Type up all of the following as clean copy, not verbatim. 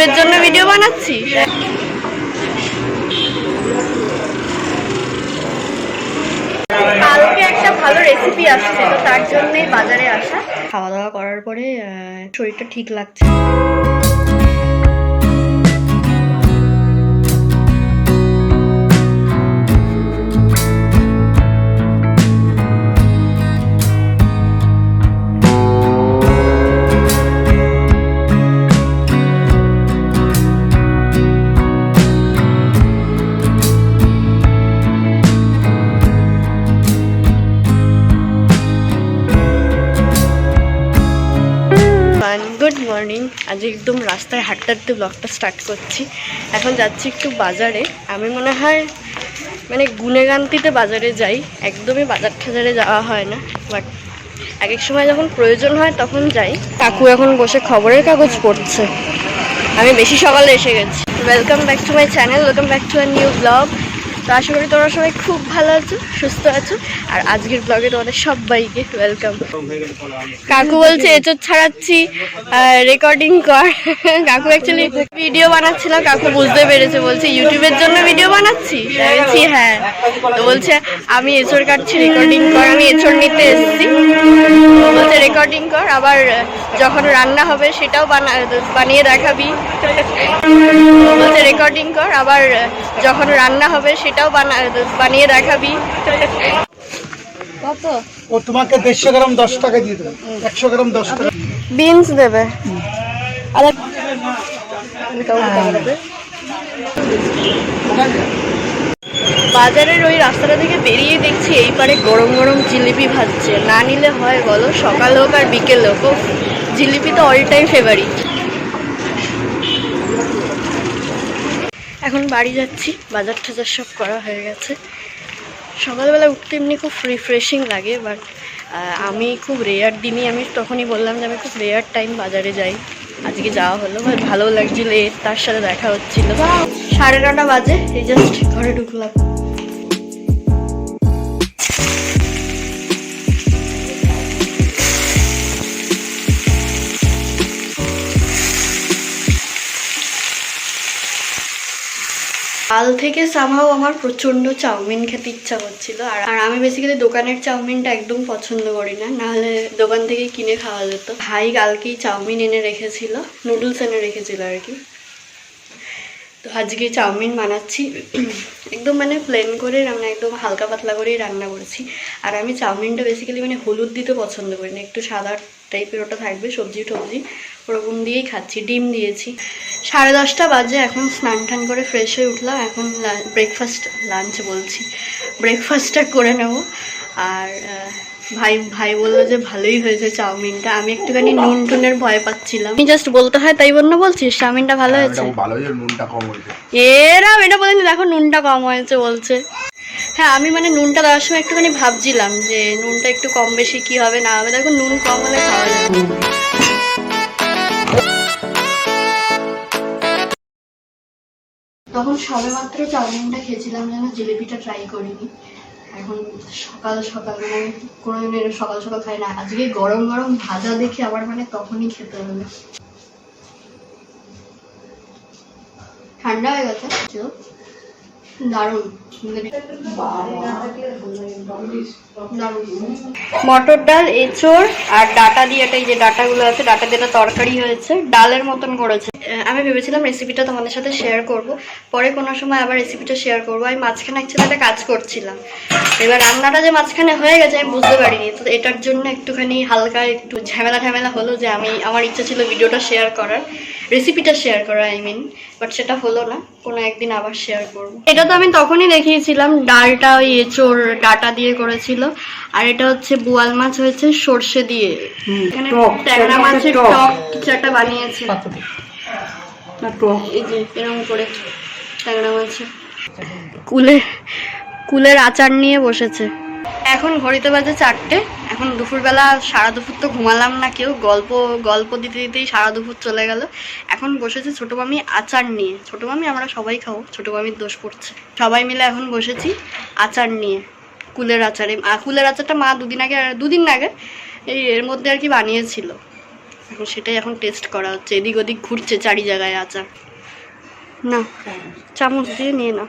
ইউটিউবের জন্য ভিডিও বানাচ্ছি। কালকে একটা ভালো রেসিপি আসছে, তো তার জন্যই বাজারে আসা। খাওয়া দাওয়া করার পরে শরীরটা ঠিক লাগছে। Good morning. আজ একদম রাস্তায় হাঁটতে হাঁটতে ব্লগটা স্টার্ট করছি। এখন যাচ্ছি একটু বাজারে। আমি মনে হয় মানে গুনেগান্তিতে বাজারে যাই, একদমই বাজার টাজারে যাওয়া হয় না, বাট এক এক সময় যখন প্রয়োজন হয় তখন যাই। কাকু এখন বসে খবরের কাগজ পড়ছে, আমি বেশি সকালে এসে গেছি। Welcome back to my channel, welcome back to a new blog. তো আশা করি তোমরা সবাই খুব ভালো আছো, সুস্থ আছো। আর আজকের ব্লগে তোমাদের সবাইকে ওয়েলকাম। কাকু বলছে এঁচড় ছাড়াচ্ছি, রেকর্ডিং কর। কাকু অ্যাকচুয়ালি ভিডিও বানাচ্ছিল, কাকু বুঝতে পেরেছে, বলছে ইউটিউবের জন্য ভিডিও বানাচ্ছি। বলছি হ্যাঁ। তো বলছে আমি এঁচড় কাটছি, রেকর্ডিং কর। আমি এঁচড় নিতে এসেছি, বলছে রেকর্ডিং কর, আবার যখন রান্না হবে সেটাও বানিয়ে দেখাবি। বলছে রেকর্ডিং কর, আবার যখন রান্না হবে সেটাও বানিয়ে দেখাবি। কত? ও তোমাকে 150 গ্রাম 10 টাকা দিয়ে দেবে, 100 গ্রাম 10 টাকা। বিনস দেবে। বাজারের ওই রাস্তাটা থেকে বেরিয়ে দেখছি এই পারে গরম গরম জিলিপি ভাজছে। না নিলে হয় বলো, সকাল হোক আর বিকেল হোক, জিলিপি তো অল টাইম ফেভারিট। এখন বাড়ি যাচ্ছি, বাজার টাজার সব করা হয়ে গেছে। সকালবেলা উঠতে এমনি খুব রিফ্রেশিং লাগে, বাট আমি খুব রেয়ার দিনই, আমি তখনই বললাম যে আমি খুব রেয়ার টাইম বাজারে যাই। আজকে যাওয়া হলো, ভালো লাগছিল, তার সাথে দেখা হচ্ছিল। 9:30 বাজে, এই জাস্ট ঘরে ঢুকলাম। কাল থেকে সামহাও আমার প্রচণ্ড চাউমিন খেতে ইচ্ছা করছিল। আর আমি বেসিক্যালি দোকানের চাউমিনটা একদম পছন্দ করি না, নাহলে দোকান থেকে কিনে খাওয়া যেত। ভাই কালকেই চাউমিন এনে রেখেছিল, নুডলস এনে রেখেছিল আর কি। তো আজকে চাউমিন বানাচ্ছি, একদম মানে প্লেন করে, মানে একদম হালকা পাতলা করেই রান্না করেছি। আর আমি চাউমিনটা বেসিক্যালি মানে হলুদ দিতে পছন্দ করি না, একটু সাদা টাইপের ওটা থাকবে, সবজি টবজি ওরকম দিয়েই খাচ্ছি। ডিম দিয়েছি। 10:30 বাজে, এখন স্নান টান করে ফ্রেশ হয়ে উঠলাম। এখন লাঞ্চ বলছি, ব্রেকফাস্টটা করে নেব। আর ভাই বললো যে ভালোই হয়েছে চাউমিনটা। আমি একটুখানি নুন টুনের ভয় পাচ্ছিলাম। আমি জাস্ট বলতে হয় তাই বন্য বলছিস চাউমিনটা ভালো হয়েছে? এরা এটা বলেনি, দেখো নুনটা কম হয়েছে বলছে। হ্যাঁ, আমি মানে নুনটা দেওয়ার সময় একটুখানি ভাবছিলাম যে নুনটা একটু কম বেশি কি হবে না হবে। দেখো নুন কম হলে খাওয়া যাবে। তখন সবে মাত্র চাউমিনটা খেয়েছিলাম, যেন জিলিপিটা ট্রাই করিনি। এখন সকাল সকাল, মানে কোনোদিন সকাল সকাল খাই না, আজকে গরম গরম ভাজা দেখে আবার মানে তখনই খেতে হবে। ঠান্ডা হয়ে গেছে, দারুণ। মটর ডাল, এঁচড় আর ডাটা দিয়ে, এই যে ডাটাগুলো আছে, ডাটা দিয়ে তরকারি হয়েছে, ডালের মতন করেছে। আমি ভেবেছিলাম রেসিপিটা তোমাদের সাথে শেয়ার করব, পরে কোনো সময় আবার রেসিপিটা শেয়ার করবো। আমি মাঝখানে অ্যাকচুয়ালি একটা কাজ করছিলাম, এবার রান্নাটা যে মাঝখানে হয়ে গেছে আমি বুঝতে পারিনি। তো এটার জন্য একটুখানি হালকা একটু ঝামেলা হলো, যে আমার ইচ্ছা ছিল ভিডিওটা শেয়ার করার, রেসিপিটা শেয়ার করা আই মিন, বাট সেটা হলো না। কোনো একদিন আবার শেয়ার করবো। এটা তো আমি তখনই দেখিয়েছিলাম, ডালটা ওই এঁচড় ডাটা দিয়ে করেছিল। আর এটা হচ্ছে বোয়াল মাছ হয়েছে সর্ষে দিয়ে, এখানে ট্যাংরা মাছের টক কিছু একটা বানিয়েছে। এই যে এরকম করে ট্যাংরা মাছের কুলের আচার নিয়ে বসেছে। এখন ঘড়িতে বাজে 4টে। এখন দুপুরবেলা, সারা দুপুর তো ঘুমালাম না কেউ, গল্প দিতে দিতেই সারা দুপুর চলে গেল। এখন বসেছে ছোটো মামি আচার নিয়ে। ছোটো মামি আমরা সবাই খাবো, ছোটো মামির দোষ পড়ছে। সবাই মিলে এখন বসেছি আচার নিয়ে, কুলের আচারে। কুলের আচারটা মা দুদিন আগে এই এর মধ্যে আর কি বানিয়েছিল। এখন সেটাই এখন টেস্ট করা হচ্ছে, এদিক ওদিক ঘুরছে চারি জায়গায় আচার। না চামচ দিয়ে নিয়ে নাও।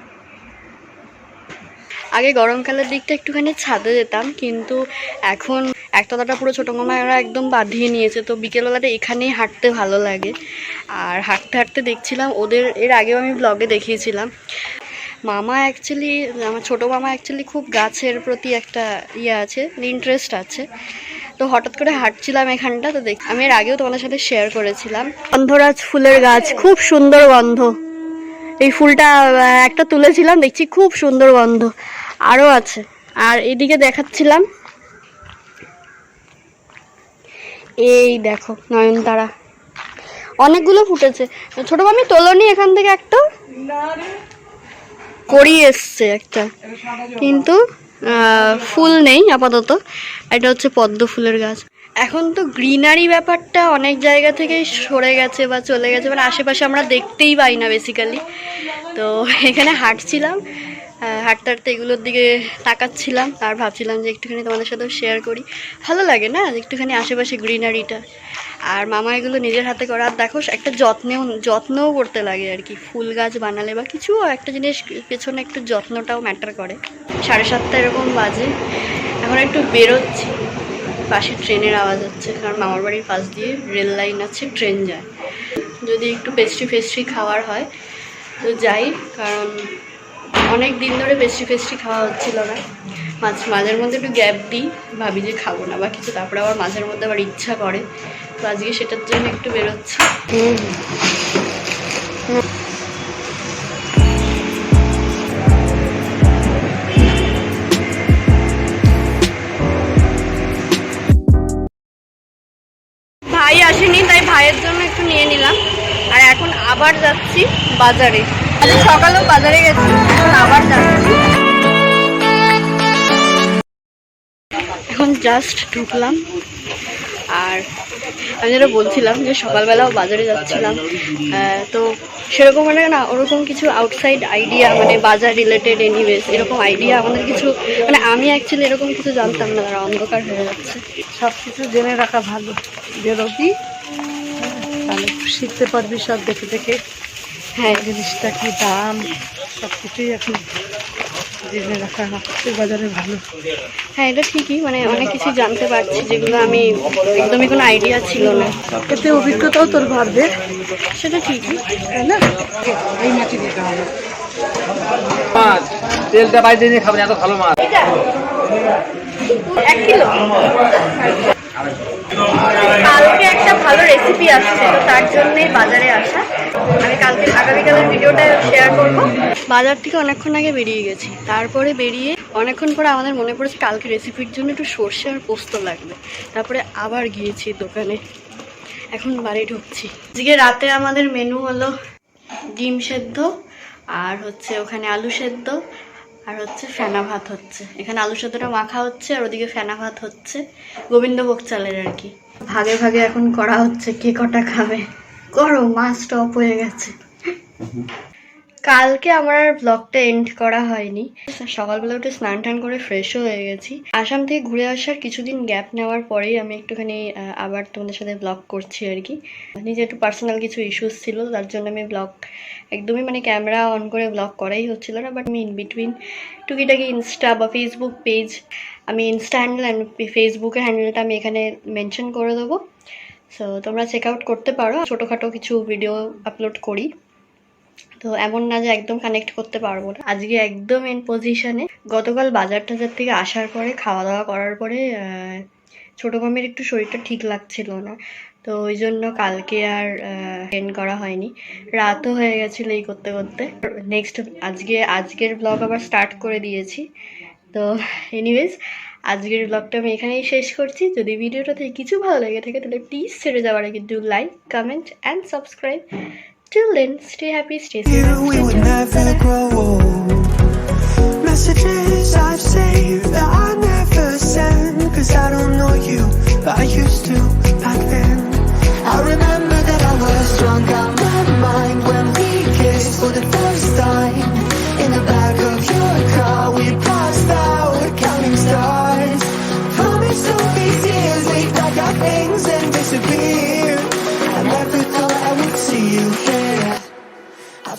আগে গরমকালের দিকটা একটুখানি ছাদে যেতাম, কিন্তু এখন একতলাটা পুরো ছোটো মামারা একদম বাঁধিয়ে নিয়েছে, তো বিকেলবেলাটা এখানেই হাঁটতে ভালো লাগে। আর হাঁটতে হাঁটতে দেখছিলাম ওদের, এর আগেও আমি ব্লগে দেখিয়েছিলাম, মামা অ্যাকচুয়ালি আমার ছোটো মামা অ্যাকচুয়ালি খুব গাছের প্রতি একটা ইয়ে আছে, ইন্টারেস্ট আছে। তো হঠাৎ করে হাঁটছিলাম এখানটা, তো দেখ আমি এর আগেও তোমাদের সাথে শেয়ার করেছিলাম গন্ধরাজ ফুলের গাছ, খুব সুন্দর গন্ধ। এই ফুলটা একটা তুলেছিলাম, দেখছি খুব সুন্দর গন্ধ, আরও আছে। আর এদিকে দেখাচ্ছিলাম, এই দেখো নয়নতারা অনেকগুলো ফুটেছে। ছোট মামি তোলনি এখান থেকে একটা করি এসছে একটা, কিন্তু ফুল নেই আপাতত। এটা হচ্ছে পদ্ম ফুলের গাছ। এখন তো গ্রিনারি ব্যাপারটা অনেক জায়গা থেকেই সরে গেছে বা চলে গেছে, মানে আশেপাশে আমরা দেখতেই পাই না বেসিক্যালি। তো এখানে হাঁটছিলাম, হাঁটতে হাঁটতে এগুলোর দিকে তাকাচ্ছিলাম আর ভাবছিলাম যে একটুখানি তোমাদের সাথেও শেয়ার করি, ভালো লাগে না একটুখানি আশেপাশে গ্রিনারিটা। আর মামা এগুলো নিজের হাতে করা, আর দেখো একটা যত্নও করতে লাগে আর কি। ফুল গাছ বানালে বা কিছু একটা জিনিস পেছনে একটু যত্নটাও ম্যাটার করে। 7:30 এরকম বাজে, এখন একটু বেরোচ্ছি, পাশে ট্রেনের আওয়াজ হচ্ছে, কারণ মামার বাড়ির পাশ দিয়ে রেল লাইন আছে, ট্রেন যায়। যদি একটু পেস্ট্রি খাওয়ার হয় তো যাই, কারণ অনেক দিন ধরে পেস্ট্রি খাওয়া হচ্ছিল না। মাঝের মধ্যে একটু গ্যাপ দিই, ভাবি যে খাবো না বা কিছু, তারপরে আবার মাঝের মধ্যে আবার ইচ্ছা করে, তো আজকে সেটার জন্য একটু বেরোচ্ছি। ভাই আসেনি, তাই ভাইয়ের জন্য একটু নিয়ে নিলাম। আর এখন আবার যাচ্ছি বাজারে, আজ সকালেও বাজারে গেছি, এখন আবার যাচ্ছি। এখন জাস্ট ঢুকলাম। আর আমি যেটা বলছিলাম যে সকালবেলাও বাজারে যাচ্ছিলাম, তো সেরকম মানে না ওরকম কিছু আউটসাইড আইডিয়া, মানে বাজার রিলেটেড এনিওয়েজ এরকম আইডিয়া আমাদের কিছু, মানে আমি অ্যাকচুয়ালি এরকম কিছু জানতাম না, তারা অন্ধকার হয়ে যাচ্ছে। সব কিছু জেনে রাখা ভালো, বেরোবি তাহলে শিখতে পারবি সব দেখে দেখে। হ্যাঁ, জিনিসটা কি দাম সব কিছুই এখন জেনে রাখা বাজারে ভালো। হ্যাঁ এটা ঠিকই, মানে অনেক কিছু জানতে পারছি যেগুলো আমি একদমই কোনো আইডিয়া ছিল না। এতে অভিজ্ঞতাও তোর বাড়বে, সেটা ঠিকই, তাই না? এই মাটি দিতে হবে। মাছ তেলটা বাইরে নিয়ে খাবেন, এত ভালো মাছ। 1 কিলো। কালকে একটা ভালো রেসিপি আসছে, তো তার জন্যই বাজারে আসা। আমি কালকে আগামীকালের ভিডিওটা শেয়ার করব। বাজার থেকে অনেকক্ষণ আগে বেরিয়ে গেছি, তারপরে বেরিয়ে অনেকক্ষণ পরে আমাদের মনে পড়েছে কালকে রেসিপির জন্য একটু সর্ষে আর পোস্ত লাগবে, তারপরে আবার গিয়েছি দোকানে। এখন বাড়ি ঢুকছি। আজকে রাতে আমাদের মেনু হলো ডিম সেদ্ধ, আর হচ্ছে ওখানে আলু সেদ্ধ, আর হচ্ছে ফেনা ভাত হচ্ছে। এখানে আলু সেদ্ধটা মাখা হচ্ছে, আর ওদিকে ফেনা ভাত হচ্ছে, গোবিন্দভোগ চালের আর কি। ভাগে ভাগে এখন করা হচ্ছে কে কটা খাবে। করো, মাছ টপ হয়ে গেছে। কালকে আমার আর ব্লগটা এন্ড করা হয়নি। সকালবেলা উঠে স্নান টান করে ফ্রেশও হয়ে গেছি। আসাম থেকে ঘুরে আসার কিছুদিন গ্যাপ নেওয়ার পরেই আমি একটুখানি আবার তোমাদের সাথে ব্লগ করছি আর কি। নিজে একটু পার্সোনাল কিছু ইস্যুস ছিল, তার জন্য আমি ব্লগ একদমই মানে ক্যামেরা অন করে ব্লগ করাই হচ্ছিল না। বাট আমি ইন বিটুইন টুকিটাকি ইনস্টা বা ফেসবুক পেজ, আমি ইনস্টা হ্যান্ডেল অ্যান্ড ফেসবুকের হ্যান্ডেলটা আমি এখানে মেনশন করে দেবো, সো তোমরা চেক আউট করতে পারো। ছোটোখাটো কিছু ভিডিও আপলোড করি, তো এমন না যে একদম কানেক্ট করতে পারবো না। আজকে একদম এন পজিশনে। গতকাল বাজার টাজার থেকে আসার পরে খাওয়া দাওয়া করার পরে ছোটো মামির একটু শরীরটা ঠিক লাগছিল না, তো ওই জন্য কালকে আর এন্ড করা হয়নি। রাতও হয়ে গেছিলো এই করতে করতে। নেক্সট আজকের ব্লগ আবার স্টার্ট করে দিয়েছি। তো এনিওয়েজ আজকের ব্লগটা আমি এখানেই শেষ করছি। যদি ভিডিওটা থেকে কিছু ভালো লেগে থাকে তাহলে প্লিজ ছেড়ে যাওয়ার আগে do like, comment and subscribe. Till then, stay happy, stay safe. We would never grow old. Messages I've saved that I never send, 'cause I don't know you, but I used to.